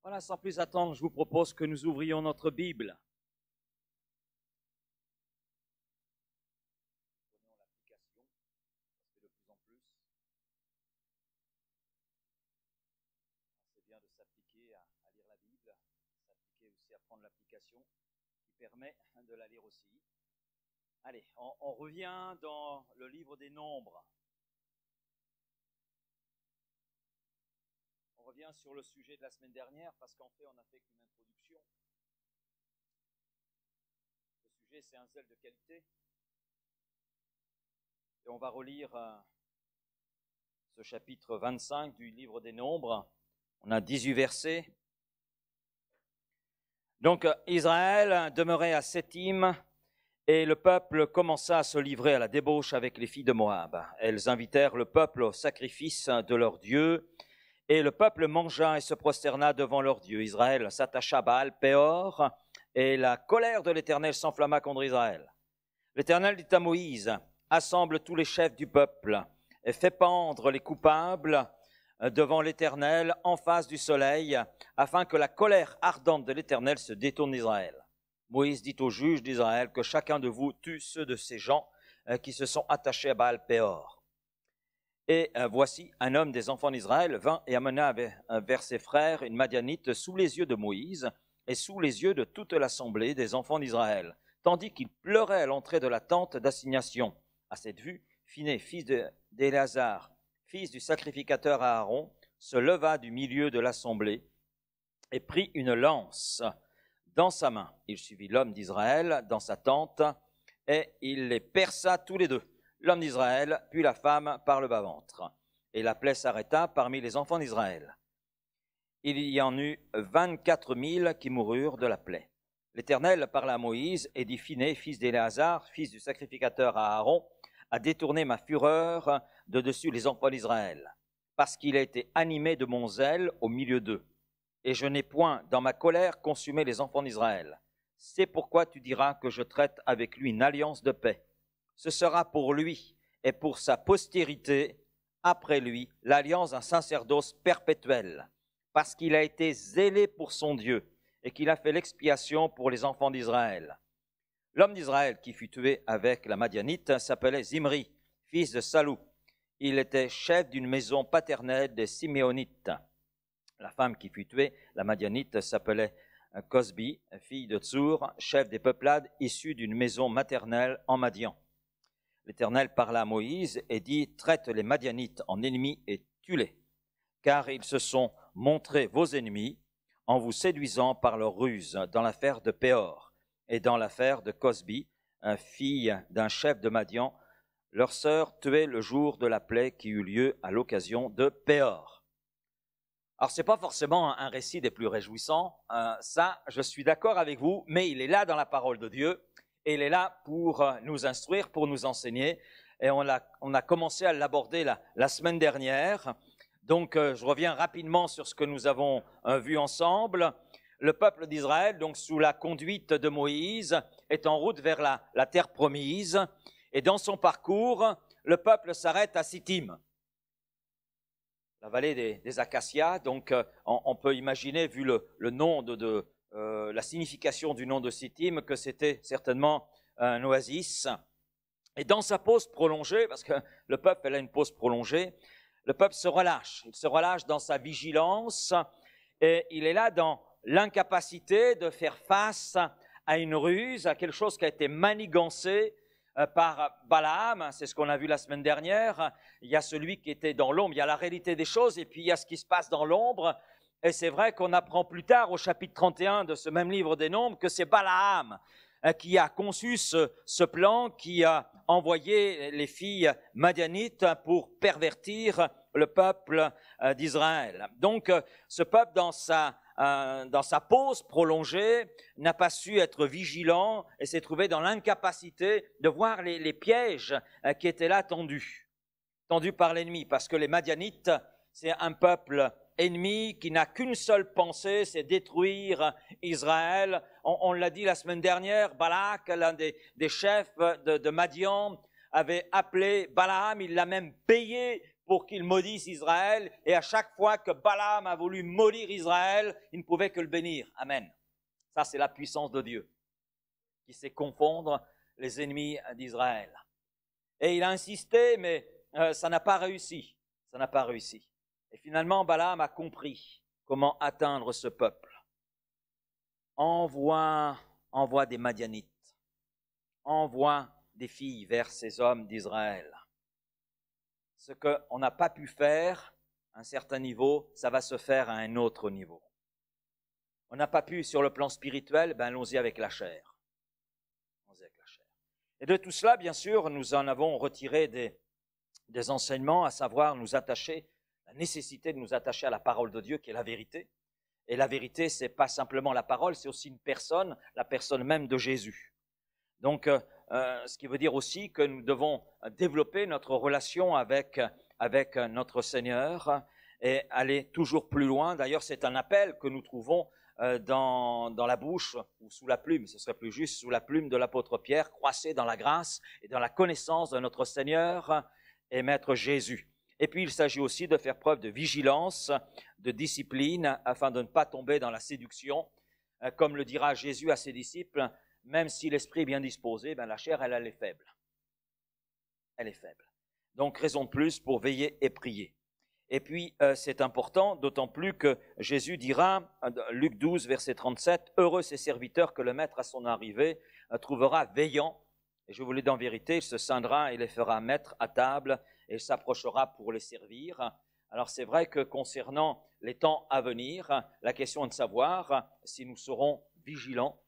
Voilà, sans plus attendre, je vous propose que nous ouvrions notre Bible. Prenons l'application, parce que de plus en plus, c'est bien de s'appliquer à lire la Bible, s'appliquer aussi à prendre l'application qui permet de la lire aussi. Allez, on revient dans le livre des Nombres. On revient sur le sujet de la semaine dernière parce qu'en fait, on n'a fait qu'une introduction. Le sujet, c'est un zèle de qualité. Et on va relire ce chapitre 25 du livre des Nombres. On a 18 versets. Donc, Israël demeurait à Sétim et le peuple commença à se livrer à la débauche avec les filles de Moab. Elles invitèrent le peuple au sacrifice de leur Dieu. Et le peuple mangea et se prosterna devant leur Dieu. Israël s'attacha à Baal Péor, et la colère de l'Éternel s'enflamma contre Israël. L'Éternel dit à Moïse, assemble tous les chefs du peuple, et fais pendre les coupables devant l'Éternel en face du soleil, afin que la colère ardente de l'Éternel se détourne d'Israël. Moïse dit aux juges d'Israël que chacun de vous tue ceux de ces gens qui se sont attachés à Baal Péor. Et voici, un homme des enfants d'Israël vint et amena vers ses frères une Madianite sous les yeux de Moïse et sous les yeux de toute l'assemblée des enfants d'Israël, tandis qu'il pleurait à l'entrée de la tente d'assignation. À cette vue, Phiné, fils d'Éléazar, fils du sacrificateur Aaron, se leva du milieu de l'assemblée et prit une lance dans sa main. Il suivit l'homme d'Israël dans sa tente et il les perça tous les deux, l'homme d'Israël, puis la femme par le bas-ventre. Et la plaie s'arrêta parmi les enfants d'Israël. Il y en eut 24 000 qui moururent de la plaie. L'Éternel parla à Moïse et dit, Phiné, fils d'Éléazar, fils du sacrificateur à Aaron, a détourné ma fureur de dessus les enfants d'Israël, parce qu'il a été animé de mon zèle au milieu d'eux. Et je n'ai point, dans ma colère, consumé les enfants d'Israël. C'est pourquoi tu diras que je traite avec lui une alliance de paix. Ce sera pour lui et pour sa postérité, après lui, l'alliance d'un sacerdoce perpétuel, parce qu'il a été zélé pour son Dieu et qu'il a fait l'expiation pour les enfants d'Israël. L'homme d'Israël qui fut tué avec la Madianite s'appelait Zimri, fils de Salou. Il était chef d'une maison paternelle des Siméonites. La femme qui fut tuée, la Madianite, s'appelait Cosbi, fille de Tsour, chef des peuplades issus d'une maison maternelle en Madian. L'Éternel parla à Moïse et dit, traite les Madianites en ennemis et tue-les, car ils se sont montrés vos ennemis en vous séduisant par leur ruse dans l'affaire de Péor et dans l'affaire de Cosbi, fille d'un chef de Madian, leur sœur tuée le jour de la plaie qui eut lieu à l'occasion de Péor. Alors, ce n'est pas forcément un récit des plus réjouissants, ça, je suis d'accord avec vous, mais il est là dans la parole de Dieu. Et il est là pour nous instruire, pour nous enseigner. Et on a commencé à l'aborder la semaine dernière. Donc, je reviens rapidement sur ce que nous avons vu ensemble. Le peuple d'Israël, donc sous la conduite de Moïse, est en route vers la terre promise. Et dans son parcours, le peuple s'arrête à Sittim, la vallée des Acacias. Donc, on peut imaginer, vu le nom la signification du nom de Sittim, que c'était certainement un oasis. Et dans sa pause prolongée, parce que le peuple a une pause prolongée, le peuple se relâche. Il se relâche dans sa vigilance et il est là dans l'incapacité de faire face à une ruse, à quelque chose qui a été manigancé par Balaam. C'est ce qu'on a vu la semaine dernière. Il y a celui qui était dans l'ombre, il y a la réalité des choses et puis il y a ce qui se passe dans l'ombre. Et c'est vrai qu'on apprend plus tard au chapitre 31 de ce même livre des Nombres que c'est Balaam qui a conçu ce plan, qui a envoyé les filles madianites pour pervertir le peuple d'Israël. Donc ce peuple dans sa pause prolongée n'a pas su être vigilant et s'est trouvé dans l'incapacité de voir les pièges qui étaient là tendus par l'ennemi, parce que les Madianites, c'est un peuple ennemi qui n'a qu'une seule pensée, c'est détruire Israël. On l'a dit la semaine dernière, Balak, l'un des chefs de Madian, avait appelé Balaam, il l'a même payé pour qu'il maudisse Israël. Et à chaque fois que Balaam a voulu maudire Israël, il ne pouvait que le bénir. Amen. Ça, c'est la puissance de Dieu qui sait confondre les ennemis d'Israël. Et il a insisté, mais ça n'a pas réussi. Ça n'a pas réussi. Et finalement, Balaam a compris comment atteindre ce peuple. Envoie des Madianites. Envoie des filles vers ces hommes d'Israël. Ce qu'on n'a pas pu faire à un certain niveau, ça va se faire à un autre niveau. On n'a pas pu sur le plan spirituel, allons-y avec la chair. Et de tout cela, bien sûr, nous en avons retiré des enseignements, à savoir nous attacher, la nécessité de nous attacher à la parole de Dieu qui est la vérité. Et la vérité, ce n'est pas simplement la parole, c'est aussi une personne, la personne même de Jésus. Donc, ce qui veut dire aussi que nous devons développer notre relation avec notre Seigneur et aller toujours plus loin. D'ailleurs, c'est un appel que nous trouvons dans la bouche, ou sous la plume, ce serait plus juste, sous la plume de l'apôtre Pierre, croissez dans la grâce et dans la connaissance de notre Seigneur et Maître Jésus. Et puis, il s'agit aussi de faire preuve de vigilance, de discipline, afin de ne pas tomber dans la séduction. Comme le dira Jésus à ses disciples, même si l'esprit est bien disposé, la chair, elle est faible. Elle est faible. Donc, raison de plus pour veiller et prier. Et puis, c'est important, d'autant plus que Jésus dira, Luc 12, verset 37, « Heureux ces serviteurs que le maître à son arrivée trouvera veillant. Et je vous le dis en vérité, il se scindra et les fera mettre à table et s'approchera pour les servir. » Alors, c'est vrai que concernant les temps à venir, la question est de savoir si nous serons vigilants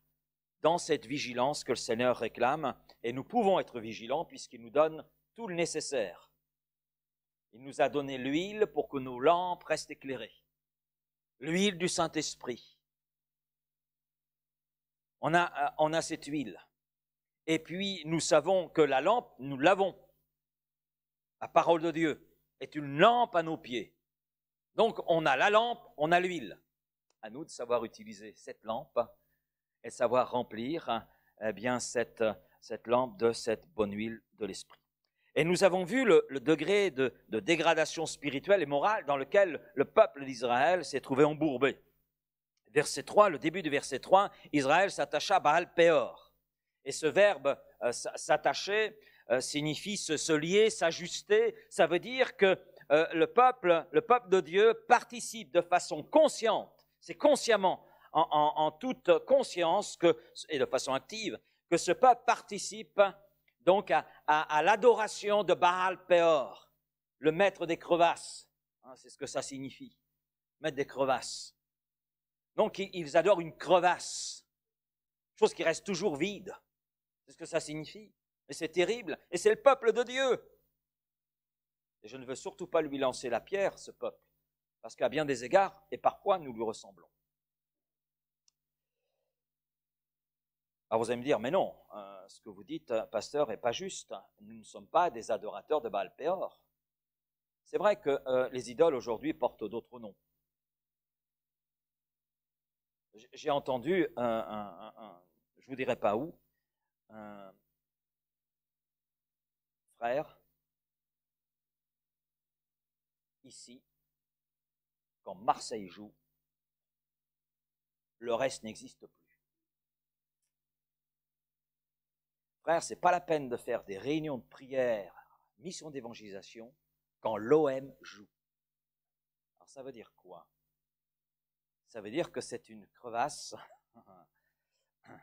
dans cette vigilance que le Seigneur réclame. Et nous pouvons être vigilants puisqu'il nous donne tout le nécessaire. Il nous a donné l'huile pour que nos lampes restent éclairées. L'huile du Saint-Esprit. On a cette huile. Et puis, nous savons que la lampe, nous l'avons. La parole de Dieu est une lampe à nos pieds. Donc, on a la lampe, on a l'huile. À nous de savoir utiliser cette lampe et savoir remplir cette lampe de cette bonne huile de l'Esprit. Et nous avons vu le degré de dégradation spirituelle et morale dans lequel le peuple d'Israël s'est trouvé embourbé. Verset 3, le début du verset 3, Israël s'attacha à Baal Péor. Et ce verbe s'attacher signifie se lier, s'ajuster. Ça veut dire que le peuple de Dieu participe de façon consciente, c'est consciemment, en toute conscience et de façon active, que ce peuple participe donc à l'adoration de Baal Péor, le maître des crevasses. C'est ce que ça signifie, maître des crevasses. Donc ils adorent une crevasse, chose qui reste toujours vide. C'est ce que ça signifie. Et c'est terrible. Et c'est le peuple de Dieu. Et je ne veux surtout pas lui lancer la pierre, ce peuple, parce qu'à bien des égards, et parfois, nous lui ressemblons. Alors vous allez me dire, mais non, ce que vous dites, pasteur, n'est pas juste. Nous ne sommes pas des adorateurs de Baal Péor. C'est vrai que les idoles aujourd'hui portent d'autres noms. J'ai entendu, je ne vous dirai pas où, un frère, ici, quand Marseille joue, le reste n'existe plus. Frère, ce n'est pas la peine de faire des réunions de prière, mission d'évangélisation, quand l'OM joue. Alors ça veut dire quoi? Ça veut dire que c'est une crevasse.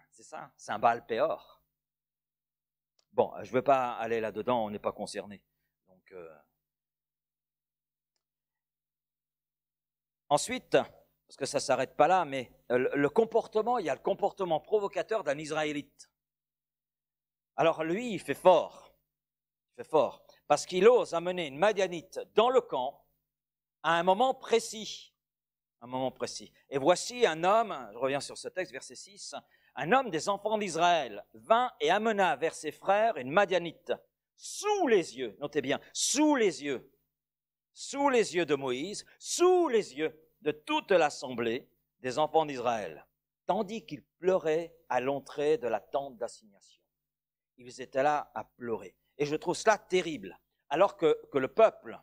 C'est ça, c'est un Baal Péor. Bon, je ne veux pas aller là-dedans, on n'est pas concerné. Donc, ensuite, parce que ça ne s'arrête pas là, mais le comportement, il y a le comportement provocateur d'un Israélite. Alors lui, il fait fort, parce qu'il ose amener une Madianite dans le camp à un moment précis. Et voici un homme, je reviens sur ce texte, verset 6, un homme des enfants d'Israël vint et amena vers ses frères une Madianite, sous les yeux, notez bien, sous les yeux de Moïse, sous les yeux de toute l'assemblée des enfants d'Israël, tandis qu'ils pleuraient à l'entrée de la tente d'assignation. Ils étaient là à pleurer. Et je trouve cela terrible, alors que le peuple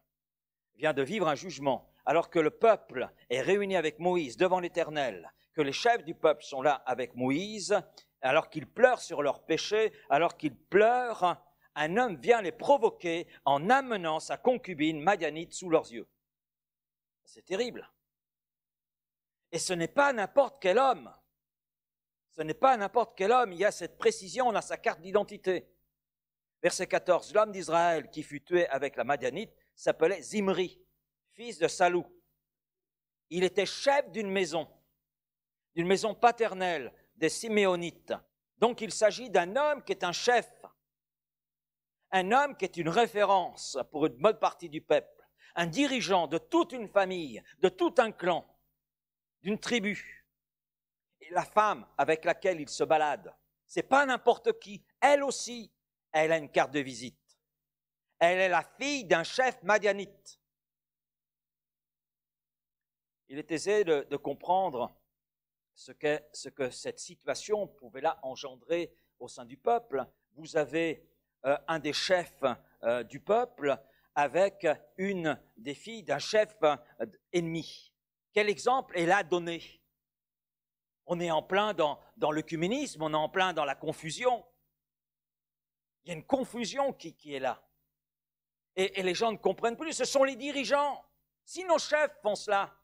vient de vivre un jugement, alors que le peuple est réuni avec Moïse devant l'Éternel, que les chefs du peuple sont là avec Moïse, alors qu'ils pleurent sur leurs péchés, alors qu'ils pleurent, un homme vient les provoquer en amenant sa concubine madianite sous leurs yeux. C'est terrible. Et ce n'est pas n'importe quel homme. Ce n'est pas n'importe quel homme. Il y a cette précision, on a sa carte d'identité. Verset 14, l'homme d'Israël qui fut tué avec la Madianite s'appelait Zimri, fils de Salou. Il était chef d'une maison paternelle des Siméonites. Donc il s'agit d'un homme qui est un chef, un homme qui est une référence pour une bonne partie du peuple, un dirigeant de toute une famille, de tout un clan, d'une tribu. Et la femme avec laquelle il se balade, c'est pas n'importe qui, elle aussi, elle a une carte de visite. Elle est la fille d'un chef madianite. Il est aisé de comprendre ce que cette situation pouvait là engendrer au sein du peuple. Vous avez un des chefs du peuple avec une des filles d'un chef ennemi. Quel exemple est là donné? On est en plein dans l'œcuménisme, on est en plein dans la confusion. Il y a une confusion qui est là. Et les gens ne comprennent plus. Ce sont les dirigeants. Si nos chefs font cela,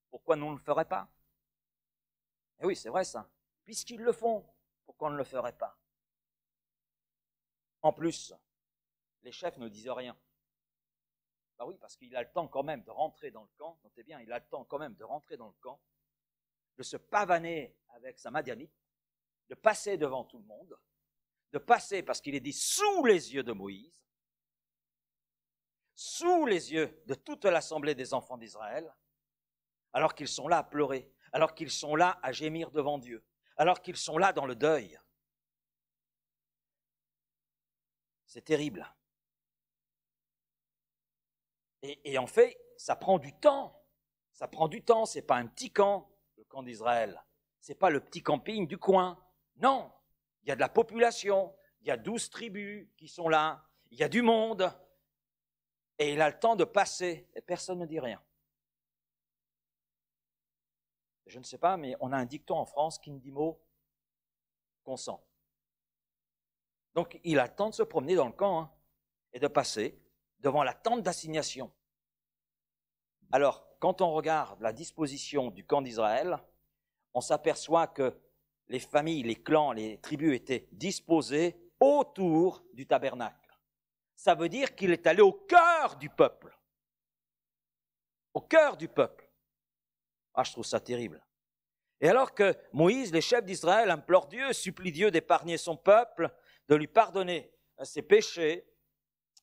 pourquoi nous ne le ferions pas? Et oui, c'est vrai ça. Puisqu'ils le font, pourquoi on ne le ferait pas? En plus, les chefs ne disent rien. Ben oui, parce qu'il a le temps quand même de rentrer dans le camp. Notez bien, il a le temps quand même de rentrer dans le camp, de se pavaner avec sa Madianite, de passer devant tout le monde, de passer, parce qu'il est dit, sous les yeux de Moïse, sous les yeux de toute l'assemblée des enfants d'Israël, alors qu'ils sont là à pleurer, alors qu'ils sont là à gémir devant Dieu, alors qu'ils sont là dans le deuil. C'est terrible. Et en fait, ça prend du temps. Ça prend du temps, ce n'est pas un petit camp, le camp d'Israël. Ce n'est pas le petit camping du coin. Non, il y a de la population, il y a 12 tribus qui sont là, il y a du monde. Et il a le temps de passer, et personne ne dit rien. Je ne sais pas, mais on a un dicton en France qui ne dit mot consent. Donc il a le temps de se promener dans le camp et de passer devant la tente d'assignation. Alors, quand on regarde la disposition du camp d'Israël, on s'aperçoit que les familles, les clans, les tribus étaient disposées autour du tabernacle. Ça veut dire qu'il est allé au cœur du peuple. Au cœur du peuple. Ah, je trouve ça terrible. Et alors que Moïse, les chefs d'Israël, implorent Dieu, supplient Dieu d'épargner son peuple, de lui pardonner ses péchés,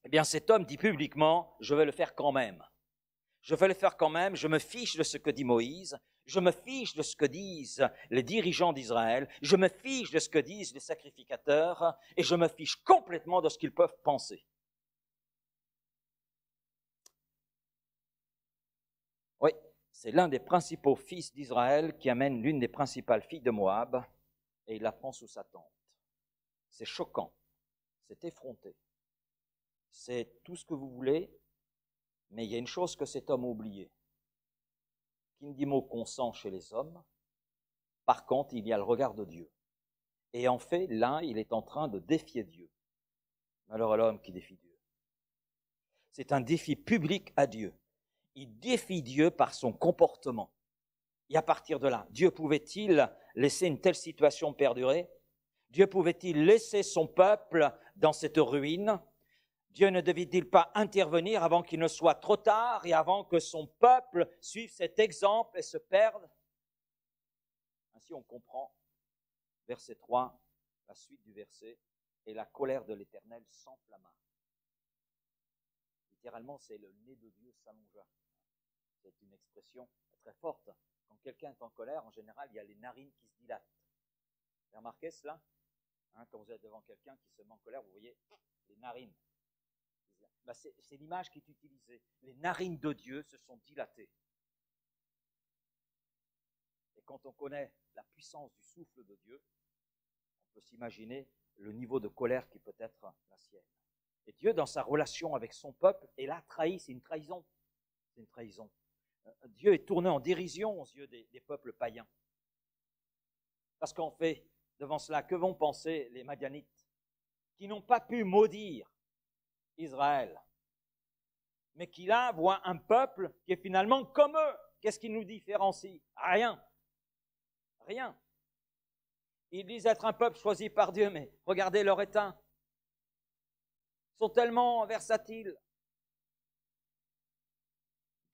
eh bien cet homme dit publiquement, je vais le faire quand même. Je vais le faire quand même, je me fiche de ce que dit Moïse, je me fiche de ce que disent les dirigeants d'Israël, je me fiche de ce que disent les sacrificateurs, et je me fiche complètement de ce qu'ils peuvent penser. Oui, c'est l'un des principaux fils d'Israël qui amène l'une des principales filles de Moab, et il la prend sous sa tente. C'est choquant, c'est effronté, c'est tout ce que vous voulez, mais il y a une chose que cet homme a oubliée. Qui ne dit mot consent chez les hommes, par contre, il y a le regard de Dieu. Et en fait, là, il est en train de défier Dieu. Malheur à l'homme qui défie Dieu. C'est un défi public à Dieu. Il défie Dieu par son comportement. Et à partir de là, Dieu pouvait-il laisser une telle situation perdurer? Dieu pouvait-il laisser son peuple dans cette ruine? Dieu ne devait-il pas intervenir avant qu'il ne soit trop tard et avant que son peuple suive cet exemple et se perde? Ainsi on comprend, verset 3, la suite du verset, et la colère de l'Éternel s'enflamma. Littéralement, c'est le nez de Dieu s'allongea. C'est une expression très forte. Quand quelqu'un est en colère, en général, il y a les narines qui se dilatent. Vous avez remarqué cela? Quand vous êtes devant quelqu'un qui se met en colère, vous voyez les narines. C'est l'image qui est utilisée. Les narines de Dieu se sont dilatées. Et quand on connaît la puissance du souffle de Dieu, on peut s'imaginer le niveau de colère qui peut être la sienne. Et Dieu, dans sa relation avec son peuple, est là trahi, c'est une trahison. C'est une trahison. Dieu est tourné en dérision aux yeux des peuples païens. Parce qu'en fait, devant cela, que vont penser les Madianites qui n'ont pas pu maudire Israël, mais qui là voient un peuple qui est finalement comme eux. Qu'est-ce qui nous différencie? Rien. Rien. Ils disent être un peuple choisi par Dieu, mais regardez leur état. Ils sont tellement versatiles.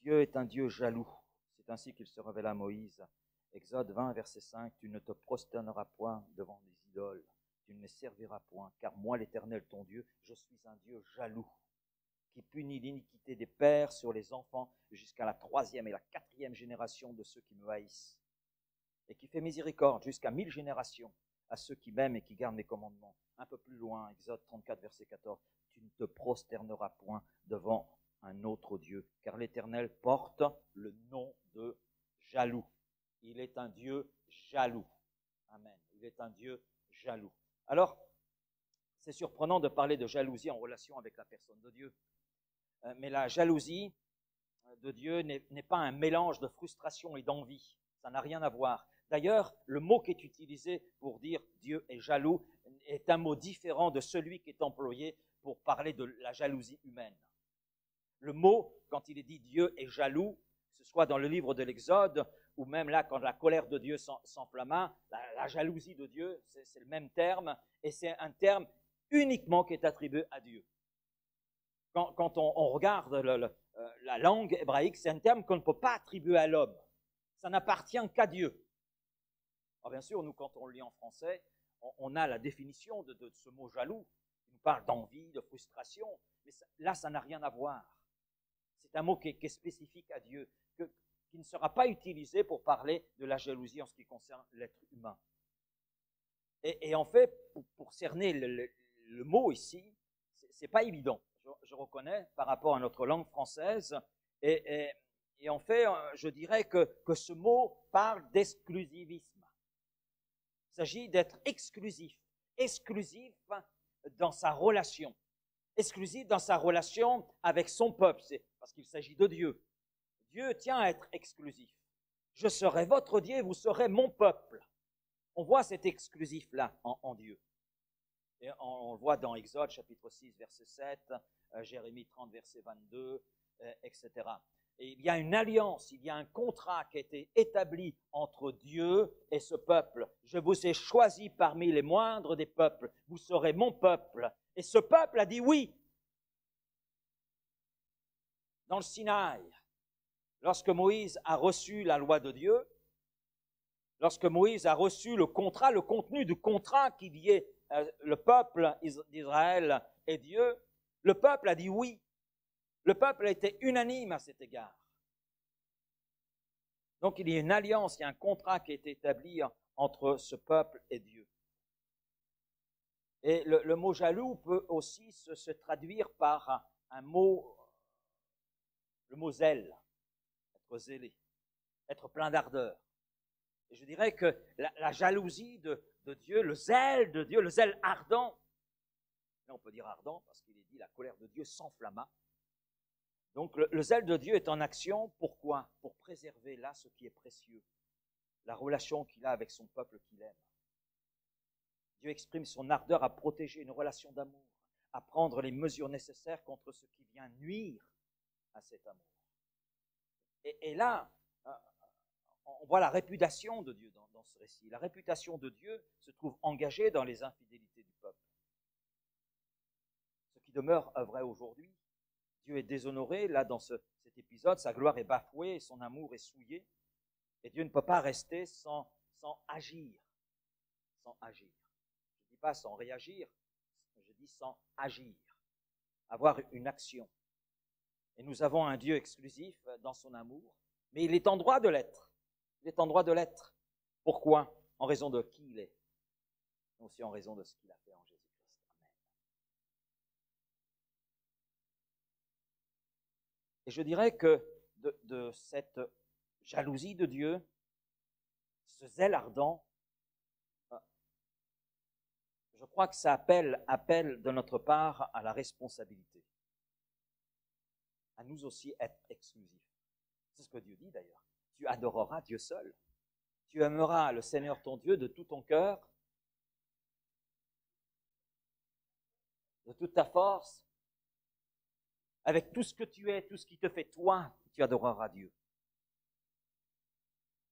Dieu est un Dieu jaloux. C'est ainsi qu'il se révéla à Moïse. Exode 20, verset 5, « Tu ne te prosterneras point devant les idoles, tu ne les serviras point, car moi, l'Éternel, ton Dieu, je suis un Dieu jaloux, qui punit l'iniquité des pères sur les enfants jusqu'à la 3e et la 4e génération de ceux qui me haïssent, et qui fait miséricorde jusqu'à 1000 générations à ceux qui m'aiment et qui gardent mes commandements. » Un peu plus loin, Exode 34, verset 14, « Tu ne te prosterneras point devant un autre Dieu, car l'Éternel porte le nom de jaloux. » Il est un Dieu jaloux. Amen. Il est un Dieu jaloux. Alors, c'est surprenant de parler de jalousie en relation avec la personne de Dieu. Mais la jalousie de Dieu n'est pas un mélange de frustration et d'envie. Ça n'a rien à voir. D'ailleurs, le mot qui est utilisé pour dire Dieu est jaloux est un mot différent de celui qui est employé pour parler de la jalousie humaine. Le mot, quand il est dit Dieu est jaloux, que ce soit dans le livre de l'Exode, ou même là, quand la colère de Dieu s'enflamma, la jalousie de Dieu, c'est le même terme, et c'est un terme uniquement qui est attribué à Dieu. Quand on regarde la langue hébraïque, c'est un terme qu'on ne peut pas attribuer à l'homme. Ça n'appartient qu'à Dieu. Alors bien sûr, nous, quand on le lit en français, on a la définition de ce mot jaloux. Il nous parle d'envie, de frustration, mais là, ça n'a rien à voir. C'est un mot qui est spécifique à Dieu, qui ne sera pas utilisé pour parler de la jalousie en ce qui concerne l'être humain. Et en fait, pour cerner le mot ici, c'est pas évident. Je reconnais par rapport à notre langue française. Et en fait, je dirais que ce mot parle d'exclusivisme. Il s'agit d'être exclusif dans sa relation. Exclusif dans sa relation avec son peuple, c'est parce qu'il s'agit de Dieu. Dieu tient à être exclusif. Je serai votre Dieu et vous serez mon peuple. On voit cet exclusif-là en Dieu. Et on le voit dans Exode, chapitre 6, verset 7, Jérémie 30, verset 22, etc. Et il y a une alliance, il y a un contrat qui a été établi entre Dieu et ce peuple. Je vous ai choisi parmi les moindres des peuples. Vous serez mon peuple. Et ce peuple a dit oui. Dans le Sinaï, lorsque Moïse a reçu la loi de Dieu, lorsque Moïse a reçu le contrat, le contenu du contrat qui liait le peuple d'Israël et Dieu, le peuple a dit oui. Le peuple a été unanime à cet égard. Donc il y a une alliance, il y a un contrat qui a été établi entre ce peuple et Dieu. Et le mot jaloux peut aussi se traduire par un mot, le mot zèle, être zélé, être plein d'ardeur. Et je dirais que la jalousie de Dieu, le zèle de Dieu, le zèle ardent, là on peut dire ardent parce qu'il est dit la colère de Dieu s'enflamma. Donc le zèle de Dieu est en action, pourquoi? Pour préserver là ce qui est précieux, la relation qu'il a avec son peuple qu'il aime. Dieu exprime son ardeur à protéger une relation d'amour, à prendre les mesures nécessaires contre ce qui vient nuire à cet amour. Et là, on voit la réputation de Dieu dans ce récit. La réputation de Dieu se trouve engagée dans les infidélités du peuple. Ce qui demeure vrai aujourd'hui. Dieu est déshonoré, là dans cet épisode, sa gloire est bafouée, son amour est souillé, et Dieu ne peut pas rester sans agir. Sans agir. Je ne dis pas sans réagir, je dis sans agir. Avoir une action. Et nous avons un Dieu exclusif dans son amour, mais il est en droit de l'être. Il est en droit de l'être. Pourquoi? En raison de qui il est, mais aussi en raison de ce qu'il a fait en Jésus-Christ. Amen. Et je dirais que de cette jalousie de Dieu, ce zèle ardent, je crois que ça appelle de notre part à la responsabilité, à nous aussi être exclusifs. C'est ce que Dieu dit d'ailleurs. Tu adoreras Dieu seul. Tu aimeras le Seigneur ton Dieu de tout ton cœur, de toute ta force, avec tout ce que tu es, tout ce qui te fait toi, tu adoreras Dieu.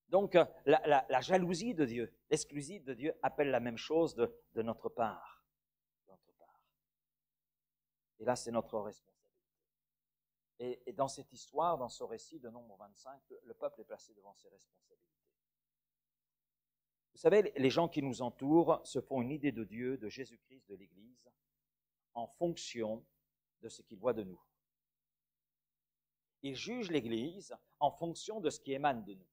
Donc, la jalousie de Dieu, l'exclusive de Dieu, appelle la même chose de notre part. Et là, c'est notre responsabilité. Et dans cette histoire, dans ce récit de Nombre 25, le peuple est placé devant ses responsabilités. Vous savez, les gens qui nous entourent se font une idée de Dieu, de Jésus-Christ, de l'Église, en fonction de ce qu'ils voient de nous. Ils jugent l'Église en fonction de ce qui émane de nous,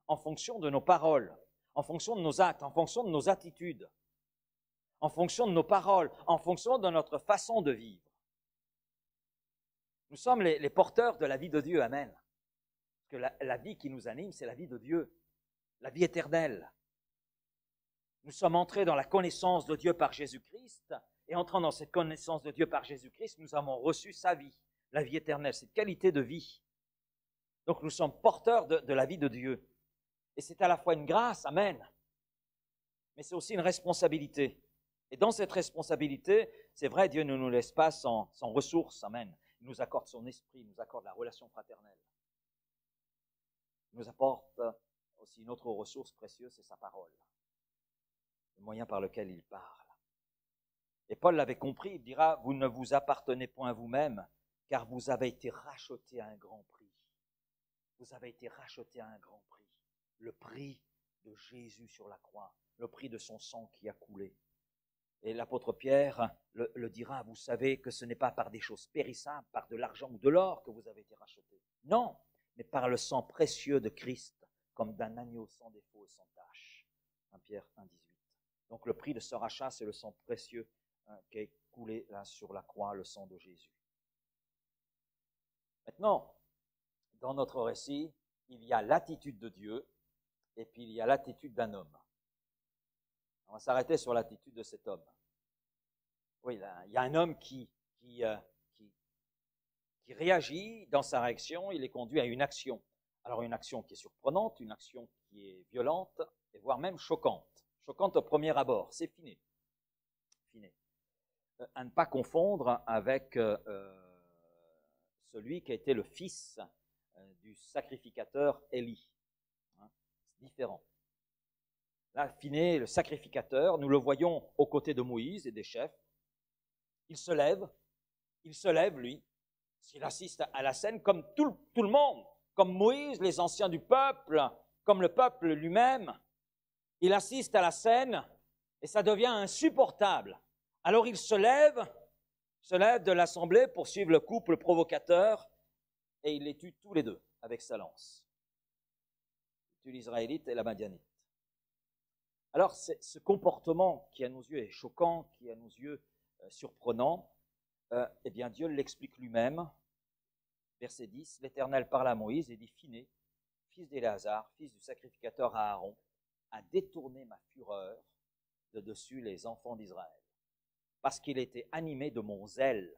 en fonction de nos paroles, en fonction de nos actes, en fonction de nos attitudes, en fonction de nos paroles, en fonction de notre façon de vivre. Nous sommes les porteurs de la vie de Dieu, amen. Parce que la vie qui nous anime, c'est la vie de Dieu, la vie éternelle. Nous sommes entrés dans la connaissance de Dieu par Jésus-Christ, et entrant dans cette connaissance de Dieu par Jésus-Christ, nous avons reçu sa vie, la vie éternelle, cette qualité de vie. Donc nous sommes porteurs de la vie de Dieu. Et c'est à la fois une grâce, amen, mais c'est aussi une responsabilité. Et dans cette responsabilité, c'est vrai, Dieu ne nous laisse pas sans ressources, amen. Il nous accorde son esprit, il nous accorde la relation fraternelle. Il nous apporte aussi une autre ressource précieuse, c'est sa parole, le moyen par lequel il parle. Et Paul l'avait compris, il dira, vous ne vous appartenez point à vous-même, car vous avez été rachetés à un grand prix. Vous avez été rachetés à un grand prix. Le prix de Jésus sur la croix, le prix de son sang qui a coulé. Et l'apôtre Pierre le dira, vous savez que ce n'est pas par des choses périssables, par de l'argent ou de l'or que vous avez été rachetés. Non, mais par le sang précieux de Christ, comme d'un agneau sans défaut et sans tache. 1 Pierre 1,18. Donc le prix de ce rachat, c'est le sang précieux qui est coulé là sur la croix, le sang de Jésus. Maintenant, dans notre récit, il y a l'attitude de Dieu et puis il y a l'attitude d'un homme. On va s'arrêter sur l'attitude de cet homme. Oui, là, il y a un homme qui réagit dans sa réaction, il est conduit à une action. Alors une action qui est surprenante, une action qui est violente, et voire même choquante. Choquante au premier abord, c'est finé. À ne pas confondre avec celui qui a été le fils du sacrificateur Élie. C'est différent. Là, Phiné, le sacrificateur, nous le voyons aux côtés de Moïse et des chefs. Il se lève, lui, s'il assiste à la scène comme tout le monde, comme Moïse, les anciens du peuple, comme le peuple lui-même. Il assiste à la scène et ça devient insupportable. Alors il se lève de l'assemblée pour suivre le couple provocateur et il les tue tous les deux avec sa lance. Il tue l'Israélite et la Madianite. Alors, ce comportement qui à nos yeux est choquant, qui à nos yeux surprenant, eh bien Dieu l'explique lui-même. Verset 10, l'Éternel parle à Moïse et dit, Phiné, fils d'Éléazar, fils du sacrificateur Aaron, a détourné ma fureur de dessus les enfants d'Israël, parce qu'il était animé de mon zèle,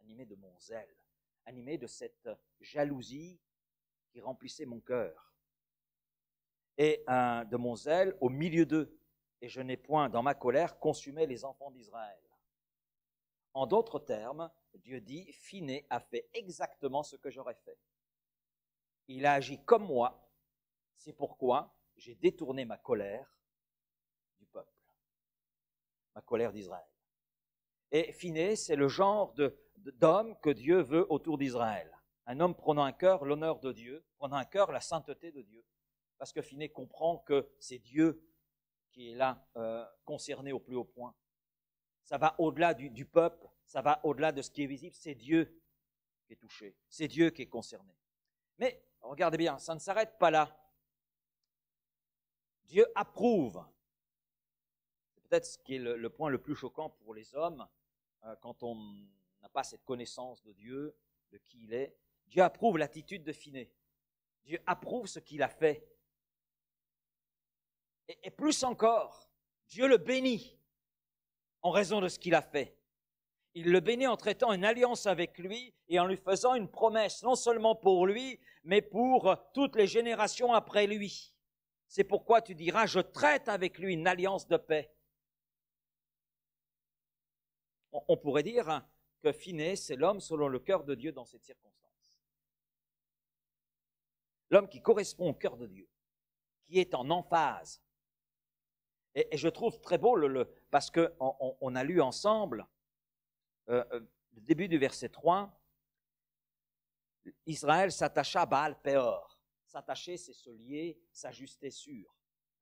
animé de cette jalousie qui remplissait mon cœur. Et de mon zèle au milieu d'eux, et je n'ai point dans ma colère consumé les enfants d'Israël. En d'autres termes, Dieu dit, Phiné a fait exactement ce que j'aurais fait. Il a agi comme moi, c'est pourquoi j'ai détourné ma colère du peuple, ma colère d'Israël. Et Phiné, c'est le genre d'homme que Dieu veut autour d'Israël. Un homme prenant à cœur l'honneur de Dieu, prenant à cœur la sainteté de Dieu. Parce que Phiné comprend que c'est Dieu qui est là, concerné au plus haut point. Ça va au-delà du peuple, ça va au-delà de ce qui est visible, c'est Dieu qui est touché, c'est Dieu qui est concerné. Mais, regardez bien, ça ne s'arrête pas là. Dieu approuve. C'est peut-être ce qui est le point le plus choquant pour les hommes, quand on n'a pas cette connaissance de Dieu, de qui il est. Dieu approuve l'attitude de Phiné. Dieu approuve ce qu'il a fait. Et plus encore, Dieu le bénit en raison de ce qu'il a fait. Il le bénit en traitant une alliance avec lui et en lui faisant une promesse, non seulement pour lui, mais pour toutes les générations après lui. C'est pourquoi tu diras, je traite avec lui une alliance de paix. On pourrait dire que Phinehas, c'est l'homme selon le cœur de Dieu dans cette circonstance. L'homme qui correspond au cœur de Dieu, qui est en emphase. Et je trouve très beau, parce qu'on a lu ensemble le début du verset 3, Israël s'attacha à Baal-Péor. S'attacher, c'est se lier, s'ajuster sûr.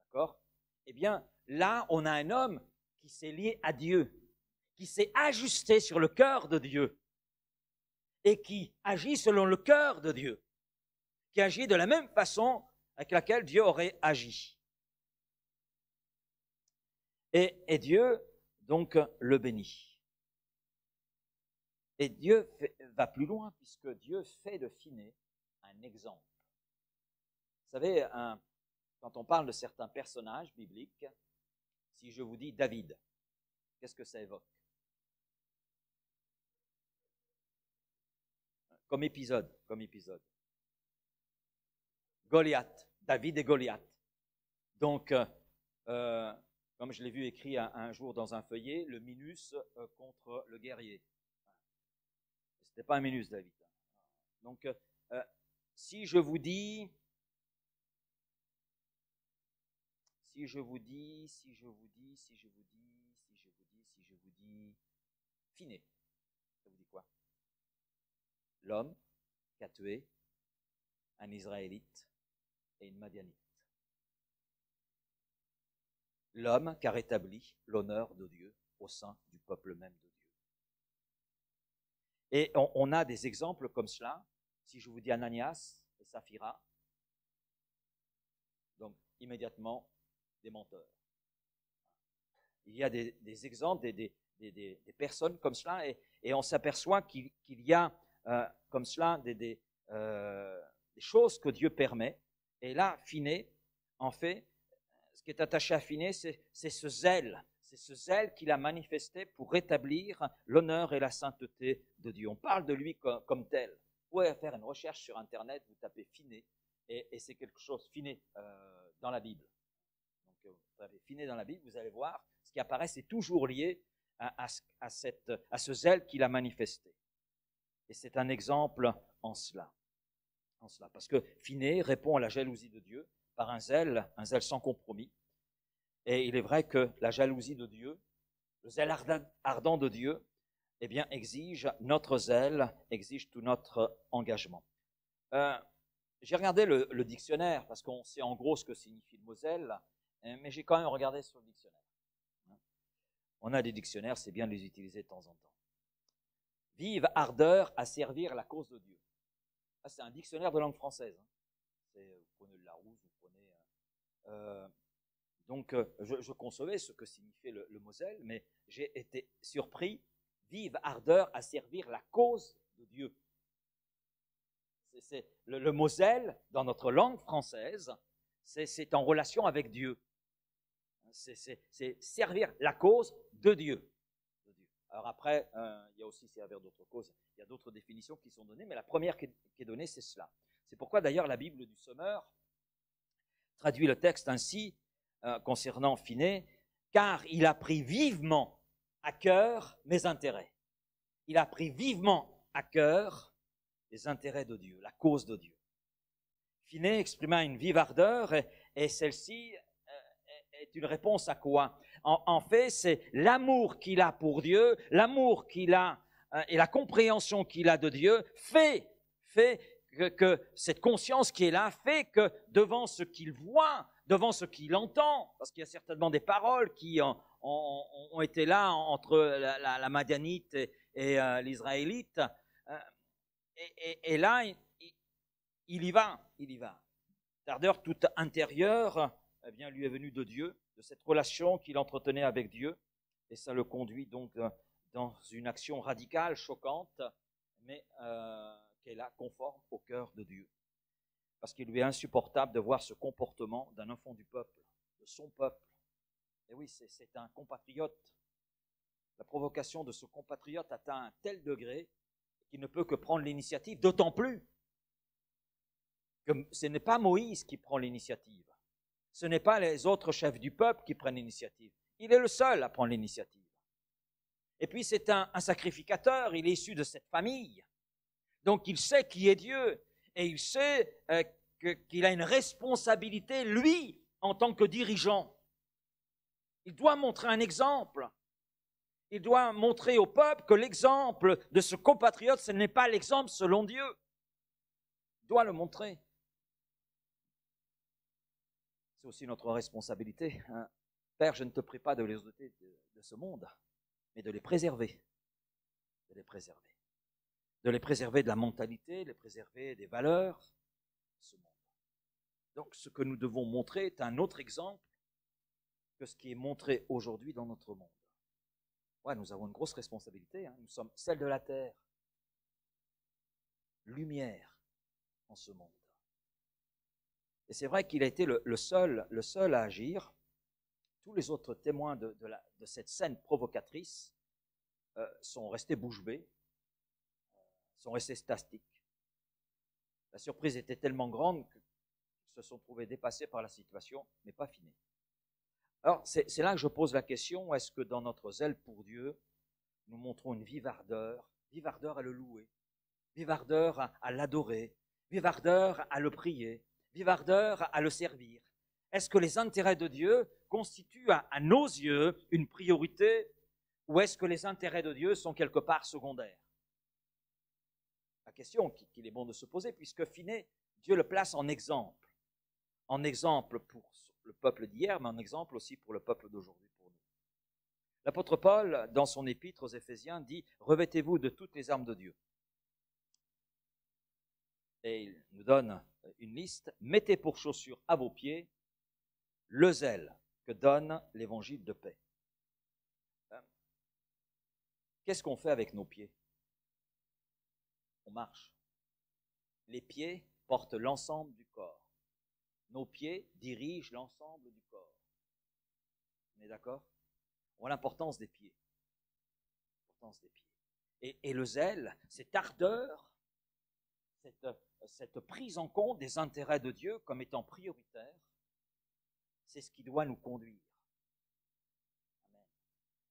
D'accord? Eh bien, là, on a un homme qui s'est lié à Dieu, qui s'est ajusté sur le cœur de Dieu et qui agit selon le cœur de Dieu, qui agit de la même façon avec laquelle Dieu aurait agi. Et Dieu, donc, le bénit. Et Dieu va plus loin, puisque Dieu fait de Phinehas un exemple. Vous savez, quand on parle de certains personnages bibliques, si je vous dis David, qu'est-ce que ça évoque? Comme épisode. Goliath, David et Goliath. Donc, comme je l'ai vu écrit un jour dans un feuillet, le Minus contre le guerrier. C'était pas un Minus, David. Donc, si je vous dis Phinehas, ça vous dit quoi? L'homme qui a tué un Israélite et une Madianite. L'homme qui a rétabli l'honneur de Dieu au sein du peuple même de Dieu. Et on a des exemples comme cela. Si je vous dis Ananias et Saphira, donc immédiatement des menteurs. Il y a des exemples, des personnes comme cela, et on s'aperçoit qu'il y a comme cela des choses que Dieu permet. Et là, Phinehas, en fait, ce qui est attaché à Phinehas, c'est ce zèle. C'est ce zèle qu'il a manifesté pour rétablir l'honneur et la sainteté de Dieu. On parle de lui comme tel. Vous pouvez faire une recherche sur Internet, vous tapez Phinehas, et c'est quelque chose, Phinehas, dans la Bible. Donc, vous tapez Phinehas dans la Bible, vous allez voir, ce qui apparaît, c'est toujours lié à ce zèle qu'il a manifesté. Et c'est un exemple en cela. Parce que Phinehas répond à la jalousie de Dieu par un zèle sans compromis. Et il est vrai que la jalousie de Dieu, le zèle ardent de Dieu, eh bien, exige notre zèle, exige tout notre engagement. J'ai regardé le dictionnaire, parce qu'on sait en gros ce que signifie le mot zèle, mais j'ai quand même regardé sur le dictionnaire. On a des dictionnaires, c'est bien de les utiliser de temps en temps. Vive ardeur à servir la cause de Dieu. Ah, c'est un dictionnaire de langue française. Vous prenez le Larousse, vous prenez... donc, je concevais ce que signifiait le mot zèle, mais j'ai été surpris. Vive ardeur à servir la cause de Dieu. C'est le mot zèle, dans notre langue française, c'est en relation avec Dieu. C'est servir la cause de Dieu. Alors après, il y a aussi servir d'autres causes. Il y a d'autres définitions qui sont données, mais la première qui est donnée, c'est cela. C'est pourquoi d'ailleurs la Bible du Sommeur traduit le texte ainsi concernant Phinehas, car il a pris vivement à cœur mes intérêts. Il a pris vivement à cœur les intérêts de Dieu, la cause de Dieu. Phinehas exprima une vive ardeur et celle-ci est une réponse à quoi? En fait, c'est l'amour qu'il a pour Dieu, l'amour qu'il a et la compréhension qu'il a de Dieu fait que cette conscience qui est là fait que devant ce qu'il voit, devant ce qu'il entend, parce qu'il y a certainement des paroles qui ont été là entre la Madianite et l'Israélite, et là, il y va. L'ardeur toute intérieure, eh bien, lui est venue de Dieu, de cette relation qu'il entretenait avec Dieu, et ça le conduit donc dans une action radicale, choquante, mais qui est là, conforme au cœur de Dieu. Parce qu'il lui est insupportable de voir ce comportement d'un enfant du peuple, de son peuple. Et oui, c'est un compatriote. provocation de ce compatriote atteint un tel degré qu'il ne peut que prendre l'initiative, d'autant plus que ce n'est pas Moïse qui prend l'initiative. Ce n'est pas les autres chefs du peuple qui prennent l'initiative. Il est le seul à prendre l'initiative. Et puis c'est un sacrificateur, il est issu de cette famille. Donc il sait qui est Dieu et il sait qu'il a une responsabilité, lui, en tant que dirigeant. Il doit montrer un exemple. Il doit montrer au peuple que l'exemple de ce compatriote, ce n'est pas l'exemple selon Dieu. Il doit le montrer. C'est aussi notre responsabilité. Père, je ne te prie pas de les ôter de ce monde, mais de les préserver. De les préserver. De les préserver de la mentalité, de les préserver des valeurs de ce monde. Donc ce que nous devons montrer est un autre exemple que ce qui est montré aujourd'hui dans notre monde. Ouais, nous avons une grosse responsabilité. Nous sommes celle de la terre. Lumière en ce monde. Et c'est vrai qu'il a été le seul à agir. Tous les autres témoins de cette scène provocatrice sont restés bouche bée, sont restés statiques. La surprise était tellement grande qu'ils se sont trouvés dépassés par la situation, mais pas finis. Alors, c'est là que je pose la question, est-ce que dans notre zèle pour Dieu, nous montrons une vive ardeur à le louer, vive ardeur à l'adorer, vive ardeur à le prier, vive ardeur à le servir? Est-ce que les intérêts de Dieu constituent à nos yeux une priorité ou est-ce que les intérêts de Dieu sont quelque part secondaires? La question qu'il est bon de se poser, puisque finé, Dieu le place en exemple pour le peuple d'hier, mais en exemple aussi pour le peuple d'aujourd'hui, pour nous. L'apôtre Paul, dans son épître aux Éphésiens, dit « Revêtez-vous de toutes les armes de Dieu ». Et il nous donne une liste. « Mettez pour chaussure à vos pieds le zèle que donne l'évangile de paix. » Qu'est-ce qu'on fait avec nos pieds? On marche. Les pieds portent l'ensemble du corps. Nos pieds dirigent l'ensemble du corps. On est d'accord? On voit l'importance des pieds. L'importance des pieds. Et le zèle, cette ardeur, cette prise en compte des intérêts de Dieu comme étant prioritaire, c'est ce qui doit nous conduire. Amen.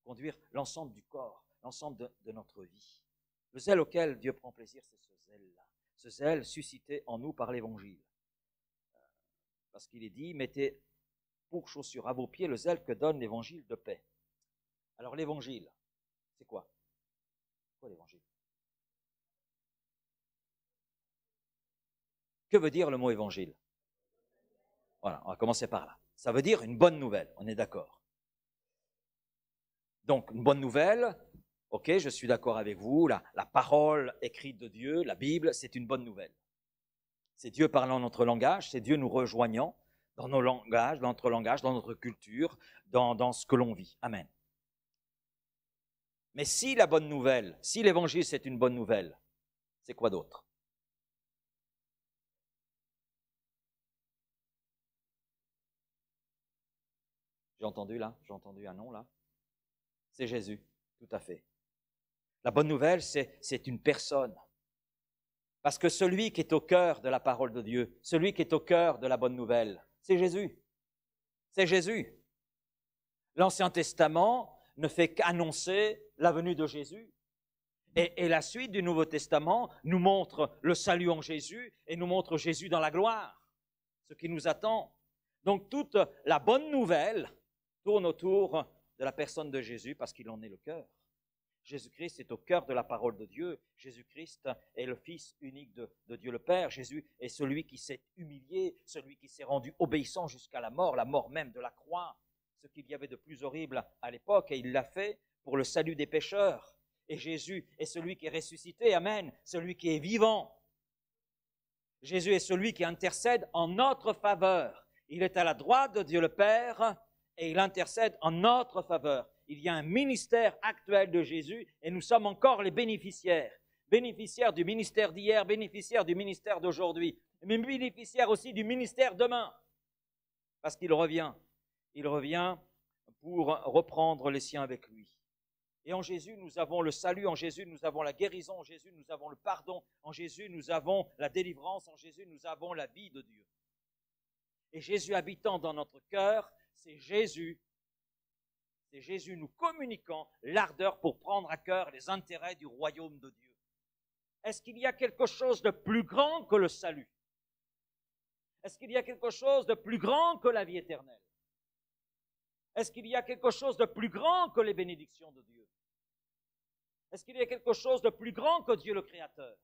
Conduire l'ensemble du corps, l'ensemble de notre vie. Le zèle auquel Dieu prend plaisir, c'est ce zèle-là. Ce zèle suscité en nous par l'Évangile. Parce qu'il est dit, mettez pour chaussure à vos pieds le zèle que donne l'Évangile de paix. Alors l'Évangile, c'est quoi? C'est quoi l'Évangile? Que veut dire le mot Évangile? Voilà, on va commencer par là. Ça veut dire une bonne nouvelle, on est d'accord. Donc, une bonne nouvelle, ok, je suis d'accord avec vous, la parole écrite de Dieu, la Bible, c'est une bonne nouvelle. C'est Dieu parlant notre langage, c'est Dieu nous rejoignant dans nos langages, dans notre langage, dans notre culture, dans ce que l'on vit. Amen. Mais si la bonne nouvelle, si l'Évangile c'est une bonne nouvelle, c'est quoi d'autre? J'ai entendu un nom là. C'est Jésus, tout à fait. La bonne nouvelle, c'est une personne. Parce que celui qui est au cœur de la parole de Dieu, celui qui est au cœur de la bonne nouvelle, c'est Jésus. C'est Jésus. L'Ancien Testament ne fait qu'annoncer la venue de Jésus. Et la suite du Nouveau Testament nous montre le salut en Jésus et nous montre Jésus dans la gloire, ce qui nous attend. Donc toute la bonne nouvelle tourne autour de la personne de Jésus parce qu'il en est le cœur. Jésus-Christ est au cœur de la parole de Dieu. Jésus-Christ est le Fils unique de Dieu le Père. Jésus est celui qui s'est humilié, celui qui s'est rendu obéissant jusqu'à la mort même de la croix, ce qu'il y avait de plus horrible à l'époque, et il l'a fait pour le salut des pécheurs. Et Jésus est celui qui est ressuscité, amen, celui qui est vivant. Jésus est celui qui intercède en notre faveur. Il est à la droite de Dieu le Père et il intercède en notre faveur. Il y a un ministère actuel de Jésus et nous sommes encore les bénéficiaires. Bénéficiaires du ministère d'hier, bénéficiaires du ministère d'aujourd'hui, mais bénéficiaires aussi du ministère demain. Parce qu'il revient. Il revient pour reprendre les siens avec lui. Et en Jésus, nous avons le salut, en Jésus, nous avons la guérison, en Jésus, nous avons le pardon, en Jésus, nous avons la délivrance, en Jésus, nous avons la vie de Dieu. Et Jésus habitant dans notre cœur, c'est Jésus nous communiquant l'ardeur pour prendre à cœur les intérêts du royaume de Dieu. Est-ce qu'il y a quelque chose de plus grand que le salut? Est-ce qu'il y a quelque chose de plus grand que la vie éternelle? Est-ce qu'il y a quelque chose de plus grand que les bénédictions de Dieu? Est-ce qu'il y a quelque chose de plus grand que Dieu le Créateur?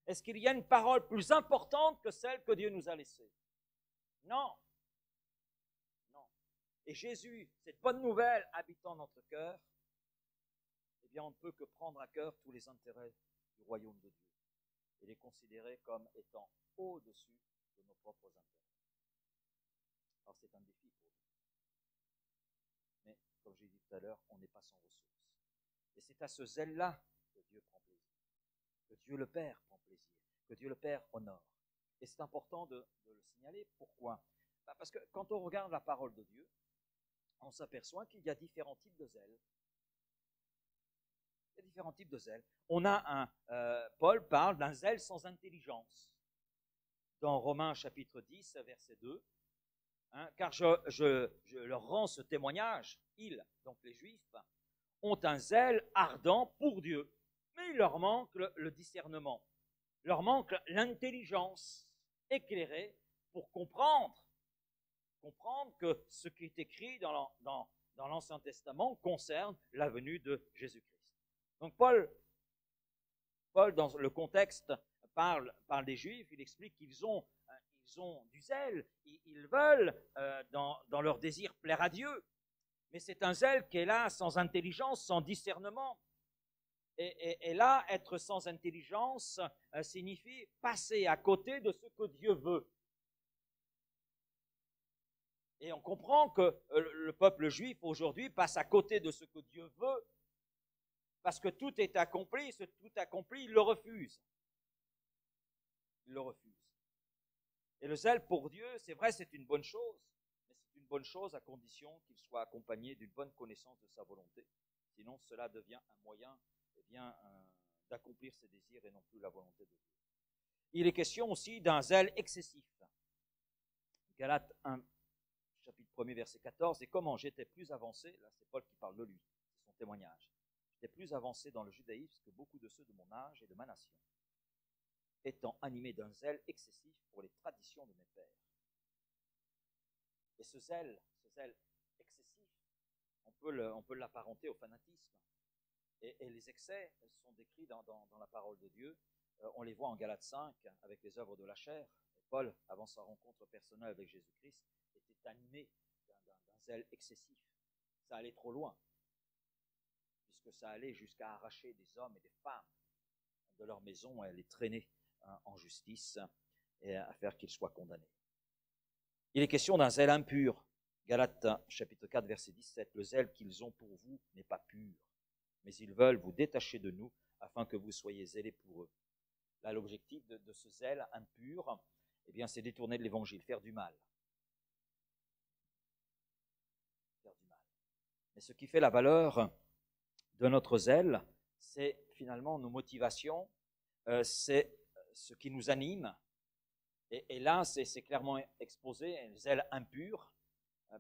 Est-ce qu'il y a une parole plus importante que celle que Dieu nous a laissée? Non. Non. Et Jésus, cette bonne nouvelle habitant notre cœur, eh bien, on ne peut que prendre à cœur tous les intérêts du royaume de Dieu et les considérer comme étant au-dessus de nos propres intérêts. Alors, c'est un défi pour nous. Mais, comme j'ai dit tout à l'heure, on n'est pas sans ressources. Et c'est à ce zèle-là que Dieu prend plaisir, que Dieu le Père prend plaisir, que Dieu le Père honore. Et c'est important de le signaler. Pourquoi? Parce que quand on regarde la parole de Dieu, on s'aperçoit qu'il y a différents types de zèle. Il y a différents types de zèle. On a Paul parle d'un zèle sans intelligence. Dans Romains chapitre 10, verset 2, car je leur rends ce témoignage, ils, donc les Juifs, ont un zèle ardent pour Dieu, mais il leur manque le discernement, il leur manque l'intelligence éclairée pour comprendre que ce qui est écrit dans l'Ancien Testament concerne la venue de Jésus-Christ. Donc Paul, dans le contexte, parle des Juifs, il explique qu'ils ont du zèle, ils veulent, dans leur désir, plaire à Dieu, mais c'est un zèle qui est là sans intelligence, sans discernement. Et là, être sans intelligence signifie passer à côté de ce que Dieu veut. Et on comprend que le peuple juif aujourd'hui passe à côté de ce que Dieu veut, parce que tout est accompli, ce tout accompli, il le refuse. Il le refuse. Et le zèle pour Dieu, c'est vrai, c'est une bonne chose, mais c'est une bonne chose à condition qu'il soit accompagné d'une bonne connaissance de sa volonté. Sinon, cela devient un moyen d'accomplir ses désirs et non plus la volonté de Dieu. Il est question aussi d'un zèle excessif. Galates 1, chapitre 1er, verset 14, « Et comment j'étais plus avancé », là c'est Paul qui parle de lui, c'est son témoignage, « j'étais plus avancé dans le judaïsme que beaucoup de ceux de mon âge et de ma nation, étant animé d'un zèle excessif pour les traditions de mes pères. » Et ce zèle excessif, on peut l'apparenter au fanatisme. Et les excès sont décrits dans la parole de Dieu. On les voit en Galates 5 avec les œuvres de la chair. Et Paul, avant sa rencontre personnelle avec Jésus-Christ, était animé d'un zèle excessif. Ça allait trop loin, puisque ça allait jusqu'à arracher des hommes et des femmes de leur maison et les traîner en justice et à faire qu'ils soient condamnés. Il est question d'un zèle impur. Galates chapitre 4, verset 17. « Le zèle qu'ils ont pour vous n'est pas pur, mais ils veulent vous détacher de nous afin que vous soyez zélés pour eux. » Là, l'objectif de ce zèle impur, eh bien, c'est détourner de l'évangile, faire du mal. Faire du mal. Mais ce qui fait la valeur de notre zèle, c'est finalement nos motivations, c'est ce qui nous anime. Et là, c'est clairement exposé. Le zèle impur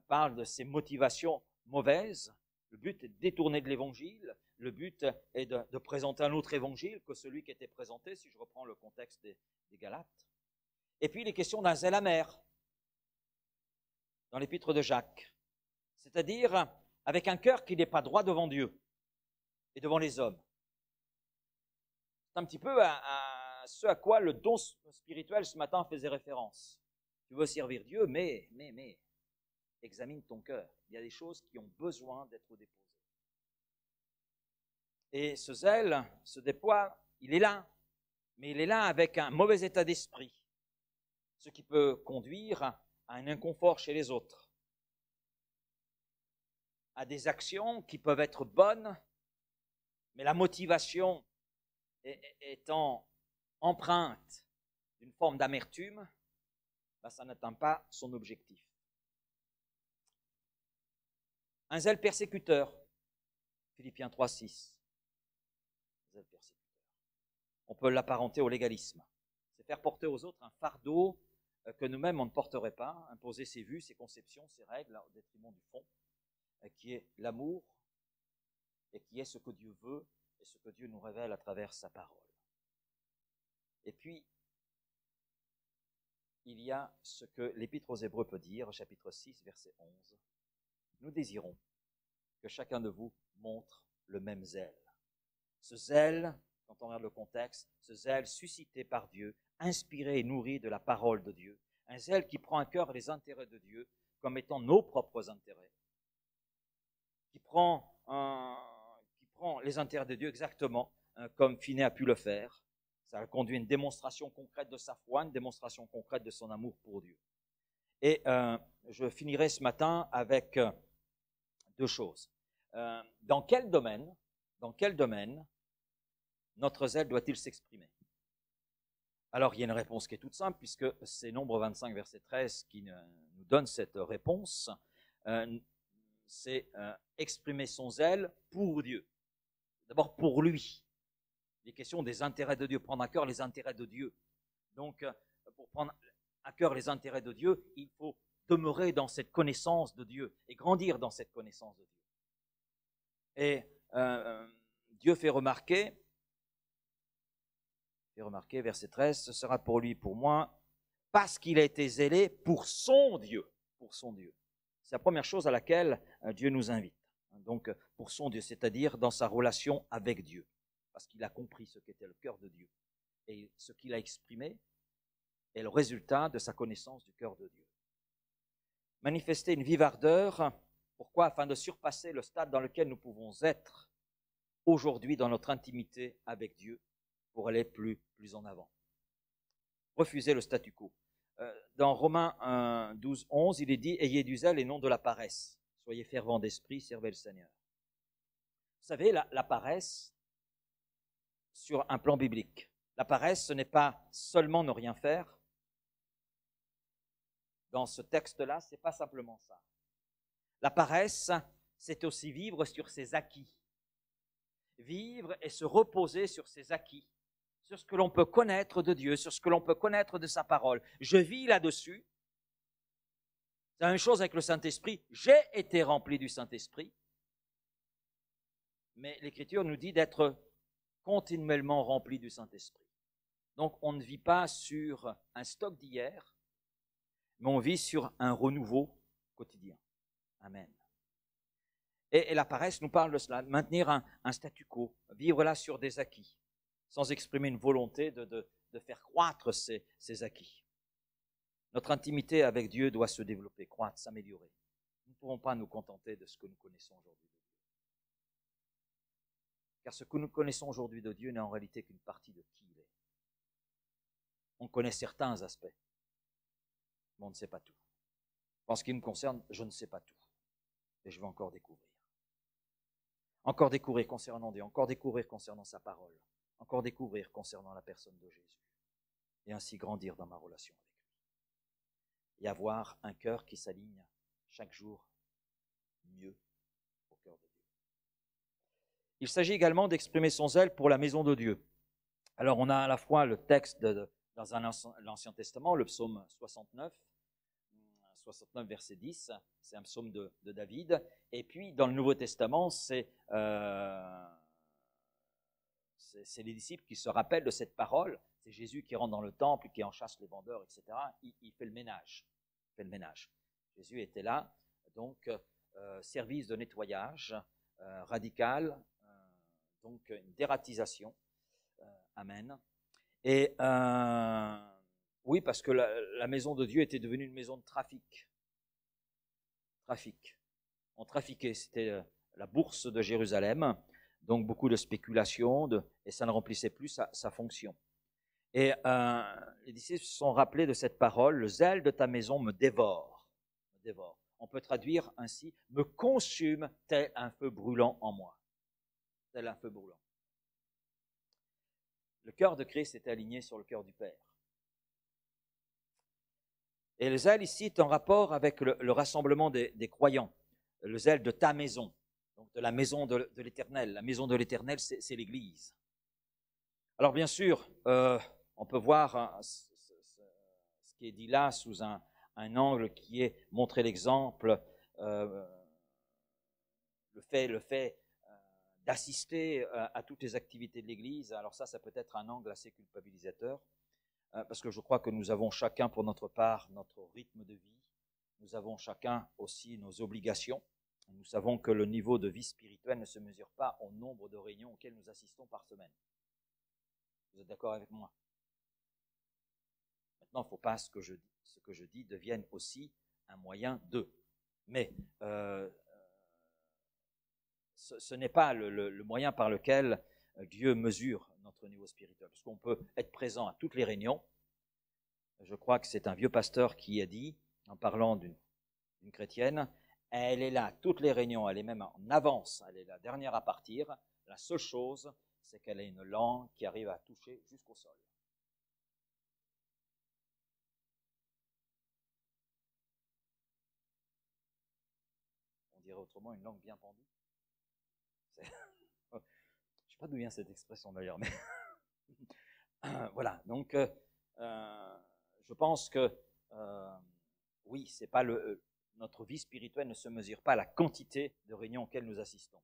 parle de ces motivations mauvaises. Le but est de détourner de l'évangile. Le but est de présenter un autre évangile que celui qui était présenté, si je reprends le contexte des Galates. Et puis, il est question d'un zèle amer dans l'épître de Jacques. C'est-à-dire avec un cœur qui n'est pas droit devant Dieu et devant les hommes. C'est un petit peu à ce à quoi le don spirituel ce matin faisait référence. Tu veux servir Dieu, mais, examine ton cœur. Il y a des choses qui ont besoin d'être déposées. Et ce zèle se déploie, il est là, mais il est là avec un mauvais état d'esprit, ce qui peut conduire à un inconfort chez les autres, à des actions qui peuvent être bonnes, mais la motivation étant empreinte d'une forme d'amertume, ça n'atteint pas son objectif. Un zèle persécuteur. Philippiens 3, 6. Zèle persécuteur. On peut l'apparenter au légalisme. C'est faire porter aux autres un fardeau que nous-mêmes on ne porterait pas, imposer ses vues, ses conceptions, ses règles au détriment du fond, qui est l'amour et qui est ce que Dieu veut et ce que Dieu nous révèle à travers sa parole. Et puis, il y a ce que l'Épître aux Hébreux peut dire, chapitre 6, verset 11. Nous désirons que chacun de vous montre le même zèle. Ce zèle, quand on regarde le contexte, ce zèle suscité par Dieu, inspiré et nourri de la parole de Dieu, un zèle qui prend à cœur les intérêts de Dieu comme étant nos propres intérêts, qui prend les intérêts de Dieu exactement comme Finney a pu le faire. Ça a conduit à une démonstration concrète de sa foi, une démonstration concrète de son amour pour Dieu. Et je finirai ce matin avec deux choses. Dans quel domaine notre zèle doit-il s'exprimer? Alors, il y a une réponse qui est toute simple, puisque c'est Nombre 25, verset 13, qui nous donne cette réponse. C'est exprimer son zèle pour Dieu. D'abord pour lui. Il est question des intérêts de Dieu, prendre à cœur les intérêts de Dieu. Donc, pour prendre à cœur les intérêts de Dieu, il faut demeurer dans cette connaissance de Dieu et grandir dans cette connaissance de Dieu. Et Dieu fait remarquer, verset 13, ce sera pour lui, pour moi, parce qu'il a été zélé pour son Dieu. Pour son Dieu. C'est la première chose à laquelle Dieu nous invite. Donc, pour son Dieu, c'est-à-dire dans sa relation avec Dieu. Parce qu'il a compris ce qu'était le cœur de Dieu. Et ce qu'il a exprimé est le résultat de sa connaissance du cœur de Dieu. Manifester une vive ardeur, pourquoi? Afin de surpasser le stade dans lequel nous pouvons être aujourd'hui dans notre intimité avec Dieu pour aller plus en avant. Refuser le statu quo. Dans Romains 12, 11, il est dit « Ayez du zèle et non de la paresse. Soyez fervents d'esprit, servez le Seigneur. » Vous savez, la paresse, sur un plan biblique, la paresse, ce n'est pas seulement ne rien faire. Dans ce texte-là, ce n'est pas simplement ça. La paresse, c'est aussi vivre sur ses acquis. Vivre et se reposer sur ses acquis, sur ce que l'on peut connaître de Dieu, sur ce que l'on peut connaître de sa parole. Je vis là-dessus. C'est la même chose avec le Saint-Esprit. J'ai été rempli du Saint-Esprit. Mais l'Écriture nous dit d'être continuellement rempli du Saint-Esprit. Donc, on ne vit pas sur un stock d'hier, mais on vit sur un renouveau quotidien. Amen. Et la paresse nous parle de cela, maintenir un statu quo, vivre là sur des acquis, sans exprimer une volonté de faire croître ces acquis. Notre intimité avec Dieu doit se développer, croître, s'améliorer. Nous ne pouvons pas nous contenter de ce que nous connaissons aujourd'hui de Dieu. Car ce que nous connaissons aujourd'hui de Dieu n'est en réalité qu'une partie de qui il est. On connaît certains aspects, mais on ne sait pas tout. En ce qui me concerne, je ne sais pas tout. Et je vais encore découvrir. Encore découvrir concernant Dieu, encore découvrir concernant sa parole, encore découvrir concernant la personne de Jésus. Et ainsi grandir dans ma relation avec lui. Et avoir un cœur qui s'aligne chaque jour mieux au cœur de Dieu. Il s'agit également d'exprimer son zèle pour la maison de Dieu. Alors on a à la fois le texte dans l'Ancien Testament, le psaume 69 verset 10, c'est un psaume de David. Et puis dans le Nouveau Testament, c'est les disciples qui se rappellent de cette parole. C'est Jésus qui rentre dans le temple, qui en chasse les vendeurs, etc. Il fait le ménage. Jésus était là, donc service de nettoyage radical, donc une dératisation. Amen. Et oui, parce que la maison de Dieu était devenue une maison de trafic. On trafiquait, c'était la bourse de Jérusalem, donc beaucoup de spéculation, et ça ne remplissait plus sa fonction. Et les disciples se sont rappelés de cette parole, le zèle de ta maison me dévore. On peut traduire ainsi, me consume tel un feu brûlant en moi. Tel un feu brûlant. Le cœur de Christ est aligné sur le cœur du Père. Et le zèle ici est en rapport avec le rassemblement des croyants, le zèle de ta maison. donc de la maison de l'Éternel. La maison de l'Éternel, c'est l'Église. Alors bien sûr, on peut voir ce qui est dit là sous un angle qui est montrer l'exemple, le fait d'assister à toutes les activités de l'Église. Alors ça peut être un angle assez culpabilisateur, parce que je crois que nous avons chacun pour notre part notre rythme de vie, nous avons chacun aussi nos obligations. Nous savons que le niveau de vie spirituelle ne se mesure pas au nombre de réunions auxquelles nous assistons par semaine. Vous êtes d'accord avec moi? Maintenant, il ne faut pas ce que je dis devienne aussi un moyen de. Mais ce n'est pas le moyen par lequel Dieu mesure notre niveau spirituel. Parce qu'on peut être présent à toutes les réunions. Je crois que c'est un vieux pasteur qui a dit, en parlant d'une chrétienne, elle est là à toutes les réunions, elle est même en avance, elle est la dernière à partir. La seule chose, c'est qu'elle ait une langue qui arrive à toucher jusqu'au sol. On dirait autrement une langue bien pendue. Je ne sais pas d'où vient cette expression d'ailleurs, mais voilà. Donc, je pense que oui, c'est pas notre vie spirituelle ne se mesure pas à la quantité de réunions auxquelles nous assistons.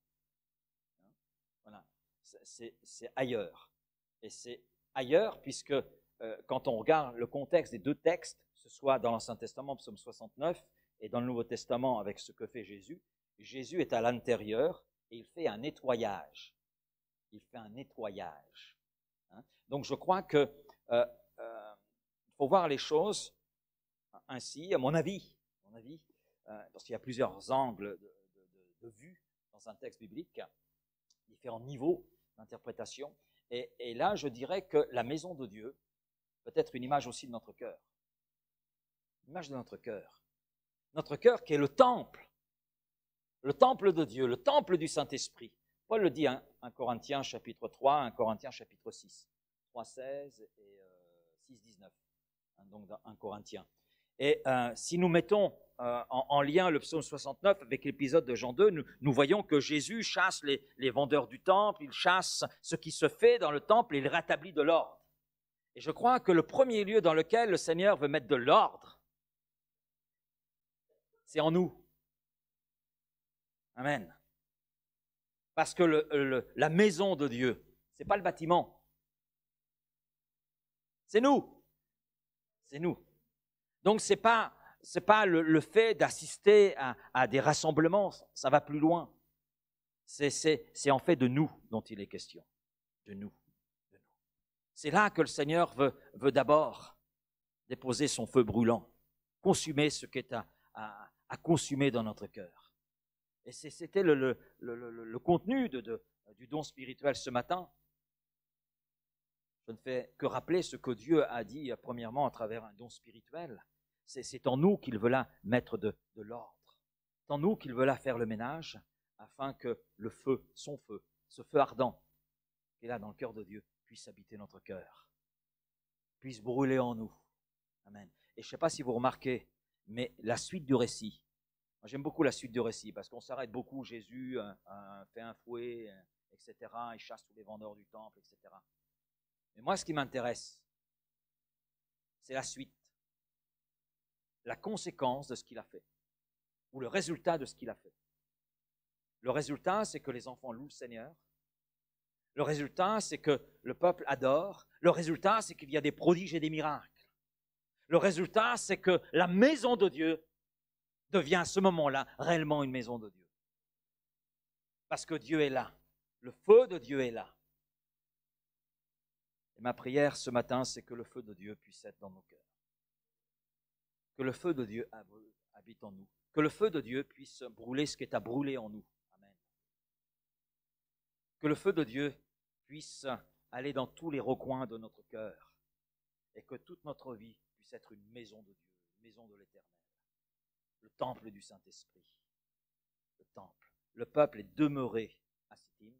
Voilà, c'est ailleurs. Et c'est ailleurs puisque quand on regarde le contexte des deux textes, que ce soit dans l'Ancien Testament, psaume 69, et dans le Nouveau Testament avec ce que fait Jésus, Jésus est à l'intérieur et il fait un nettoyage. Il fait un nettoyage. Donc je crois que il faut voir les choses ainsi, à mon avis, parce qu'il y a plusieurs angles de vue dans un texte biblique, différents niveaux d'interprétation. Et là, je dirais que la maison de Dieu peut être une image aussi de notre cœur. L'image de notre cœur. Notre cœur qui est le temple de Dieu, le temple du Saint-Esprit. Paul le dit, 1 Corinthiens chapitre 3, 1 Corinthiens chapitre 6, 3, 16 et 6, 19, donc dans 1 Corinthiens. Et si nous mettons en lien le psaume 69 avec l'épisode de Jean 2, nous voyons que Jésus chasse les vendeurs du temple, il chasse ce qui se fait dans le temple et il rétablit de l'ordre. Et je crois que le premier lieu dans lequel le Seigneur veut mettre de l'ordre, c'est en nous. Amen. Parce que la maison de Dieu, ce n'est pas le bâtiment. C'est nous. C'est nous. Donc, ce n'est pas le fait d'assister à des rassemblements, ça va plus loin. C'est en fait de nous dont il est question. De nous. C'est là que le Seigneur veut d'abord déposer son feu brûlant, consumer ce qui est à consumer dans notre cœur. Et c'était le contenu du don spirituel ce matin. Je ne fais que rappeler ce que Dieu a dit premièrement à travers un don spirituel. C'est en nous qu'il veut là mettre de l'ordre. C'est en nous qu'il veut là faire le ménage afin que le feu, son feu, ce feu ardent qui est là dans le cœur de Dieu, puisse habiter notre cœur, puisse brûler en nous. Amen. Et je ne sais pas si vous remarquez, mais la suite du récit, moi j'aime beaucoup la suite du récit parce qu'on s'arrête beaucoup, Jésus fait un fouet, etc. Il chasse tous les vendeurs du temple, etc. Mais moi, ce qui m'intéresse, c'est la suite, la conséquence de ce qu'il a fait, ou le résultat de ce qu'il a fait. Le résultat, c'est que les enfants louent le Seigneur. Le résultat, c'est que le peuple adore. Le résultat, c'est qu'il y a des prodiges et des miracles. Le résultat, c'est que la maison de Dieu devient à ce moment-là réellement une maison de Dieu. Parce que Dieu est là. Le feu de Dieu est là. Et ma prière ce matin, c'est que le feu de Dieu puisse être dans nos cœurs. Que le feu de Dieu habite en nous. Que le feu de Dieu puisse brûler ce qui est à brûler en nous. Amen. Que le feu de Dieu puisse aller dans tous les recoins de notre cœur. Et que toute notre vie puisse être une maison de Dieu, une maison de l'Éternel. Le temple du Saint-Esprit. Le temple. Le peuple est demeuré à Sittim.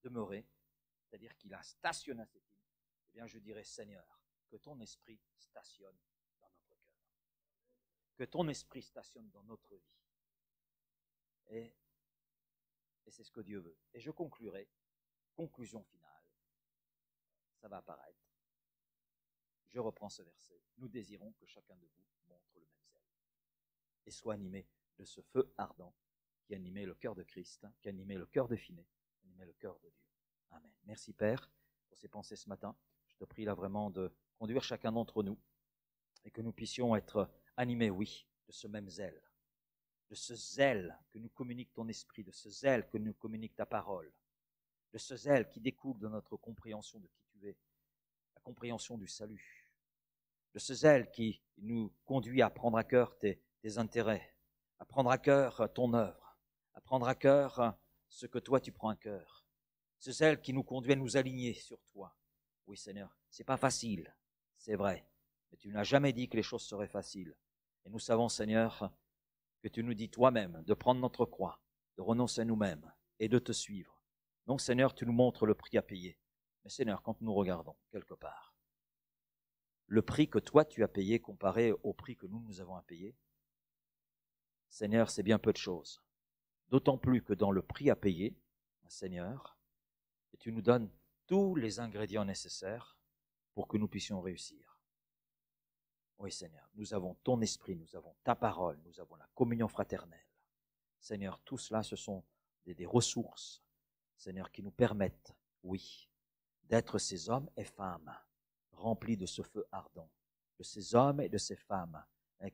Demeuré, c'est-à-dire qu'il a stationné à Sittim. Eh bien, je dirais, Seigneur, que ton esprit stationne dans notre cœur. Que ton esprit stationne dans notre vie. Et Et c'est ce que Dieu veut. Et je conclurai, conclusion finale, ça va apparaître. Je reprends ce verset. Nous désirons que chacun de vous montre le même zèle et soit animé de ce feu ardent qui animait le cœur de Christ, qui animait le cœur de Finet, qui animait le cœur de Dieu. Amen. Merci Père pour ces pensées ce matin. Je te prie là vraiment de conduire chacun d'entre nous et que nous puissions être animés, oui, de ce même zèle, de ce zèle que nous communique ton esprit, de ce zèle que nous communique ta parole, de ce zèle qui découle de notre compréhension de qui tu es, la compréhension du salut, de ce zèle qui nous conduit à prendre à cœur tes intérêts, à prendre à cœur ton œuvre, à prendre à cœur ce que toi tu prends à cœur. Ce zèle qui nous conduit à nous aligner sur toi. Oui Seigneur, c'est pas facile, c'est vrai, mais tu n'as jamais dit que les choses seraient faciles. Et nous savons Seigneur que tu nous dis toi-même de prendre notre croix, de renoncer à nous-mêmes et de te suivre. Donc Seigneur, tu nous montres le prix à payer. Mais Seigneur, quand nous regardons quelque part, le prix que toi tu as payé comparé au prix que nous avons à payer, Seigneur, c'est bien peu de choses. D'autant plus que dans le prix à payer, Seigneur, tu nous donnes tous les ingrédients nécessaires pour que nous puissions réussir. Oui Seigneur, nous avons ton esprit, nous avons ta parole, nous avons la communion fraternelle. Seigneur, tout cela, ce sont des ressources, Seigneur, qui nous permettent, oui, d'être ces hommes et femmes remplis de ce feu ardent, de ces hommes et de ces femmes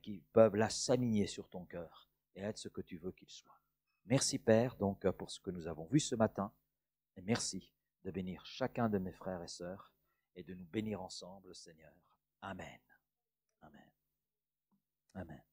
qui peuvent là s'aligner sur ton cœur et être ce que tu veux qu'ils soient. Merci Père donc pour ce que nous avons vu ce matin et merci de bénir chacun de mes frères et sœurs et de nous bénir ensemble, Seigneur. Amen. Amen. Amen.